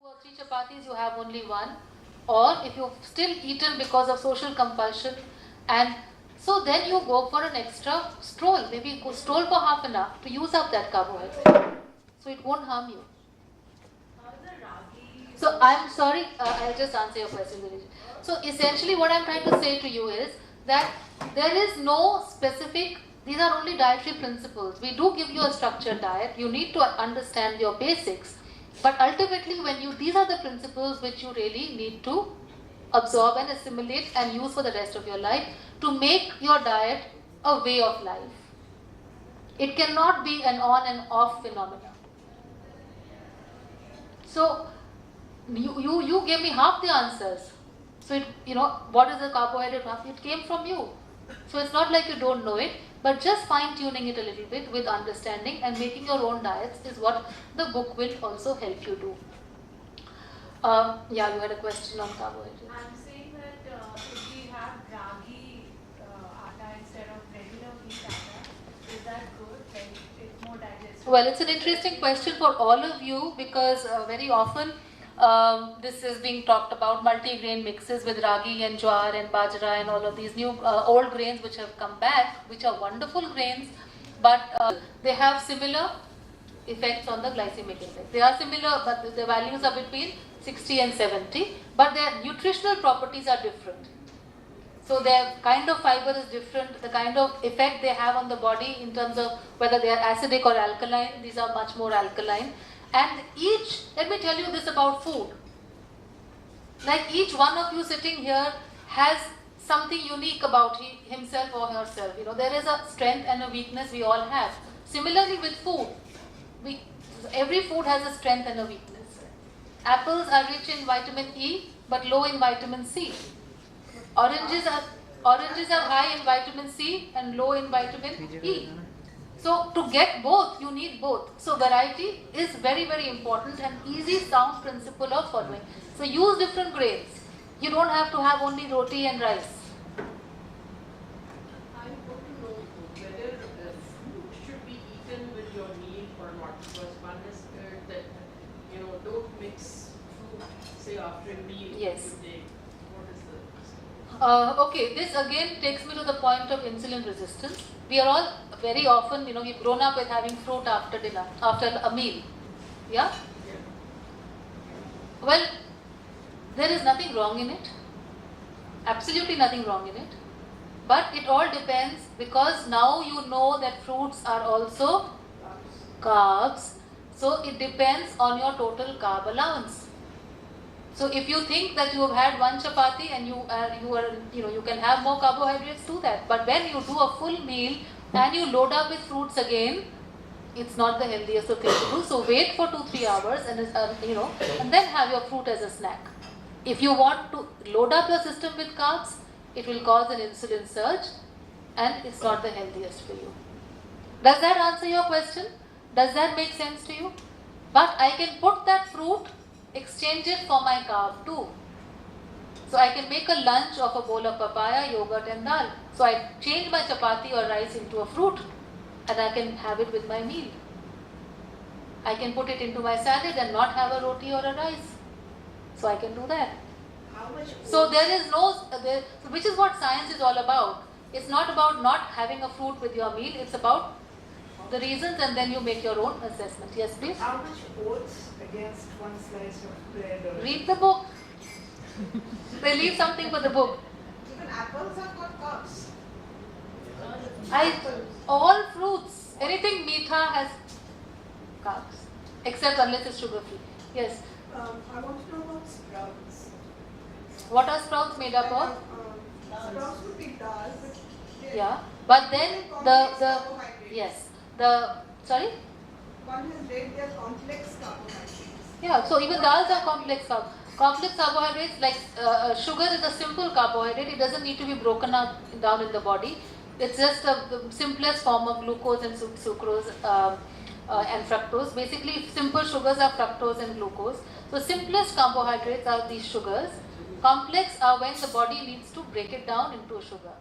or 3 chapatis, you have only one. Or if you've still eaten because of social compulsion, and so then you go for an extra stroll, maybe go stroll for half an hour to use up that carbohydrate. So it won't harm you. So I'm sorry, I'll just answer your question. So essentially what I'm trying to say to you is that there is no specific, these are only dietary principles. We do give you a structured diet. You need to understand your basics. But ultimately these are the principles which you really need to absorb and assimilate and use for the rest of your life to make your diet a way of life. It cannot be an on and off phenomenon. So you gave me half the answers. So what is the carbohydrate? It came from you. So it's not like you don't know it, but just fine-tuning it a little bit with understanding and making your own diets is what the book will also help you do. Yeah, you had a question on carbohydrates. I'm saying that if we have ragi atta instead of regular wheat atta, is that good? Like it's more digestible? Well, it's an interesting question for all of you because very often this is being talked about, multi-grain mixes with ragi and jowar and bajra and all of these new old grains which have come back, which are wonderful grains, but they have similar effects on the glycemic index. They are similar, but the values are between 60 and 70, but their nutritional properties are different. So their kind of fiber is different, the kind of effect they have on the body in terms of whether they are acidic or alkaline. These are much more alkaline. And let me tell you this about food. Like each one of you sitting here has something unique about himself or herself. There is a strength and a weakness we all have. Similarly with food, every food has a strength and a weakness. Apples are rich in vitamin E but low in vitamin C. Oranges are high in vitamin C and low in vitamin E. So to get both, you need both. So variety is very, very important and easy, sound principle of following. So use different grains. You don't have to have only roti and rice. I want to know whether fruit should be eaten with your meal or not. Because one has heard that, don't mix fruit, say after a meal. Yes. What is the... Okay, this again takes me to the point of insulin resistance. We are all very often, we've grown up with having fruit after dinner, after a meal. Yeah? Well, there is nothing wrong in it. Absolutely nothing wrong in it. But it all depends, because now you know that fruits are also carbs. So it depends on your total carb allowance. So if you think that you have had one chapati and you can have more carbohydrates, do that. But when you do a full meal and you load up with fruits again, it's not the healthiest of things to do. So wait for 2-3 hours and then have your fruit as a snack. If you want to load up your system with carbs, it will cause an insulin surge and it's not the healthiest for you. Does that answer your question? Does that make sense to you? But I can put that fruit, exchange it for my carb too. So I can make a lunch of a bowl of papaya, yogurt and dal. So I change my chapati or rice into a fruit and I can have it with my meal. I can put it into my salad and not have a roti or a rice. So I can do that. How much? So there is which is what science is all about. It's not about not having a fruit with your meal. It's about the reasons and then you make your own assessment. Yes, please. How much oats against one slice of bread? Or Read the book. They leave something for the book. even apples have got carbs. All fruits, anything meetha has carbs, except unless it's sugar free. Yes. I want to know about sprouts. What are sprouts made up of? Sprouts would be dal, but Yeah. But then complex the carbohydrates. sorry? One has read their complex carbohydrates. Yeah, so even dals are complex carbs. Complex carbohydrates like sugar is a simple carbohydrate. It doesn't need to be broken down in the body. It's just the simplest form of glucose and sucrose and fructose. Basically, simple sugars are fructose and glucose. So simplest carbohydrates are these sugars. Complex are when the body needs to break it down into sugar.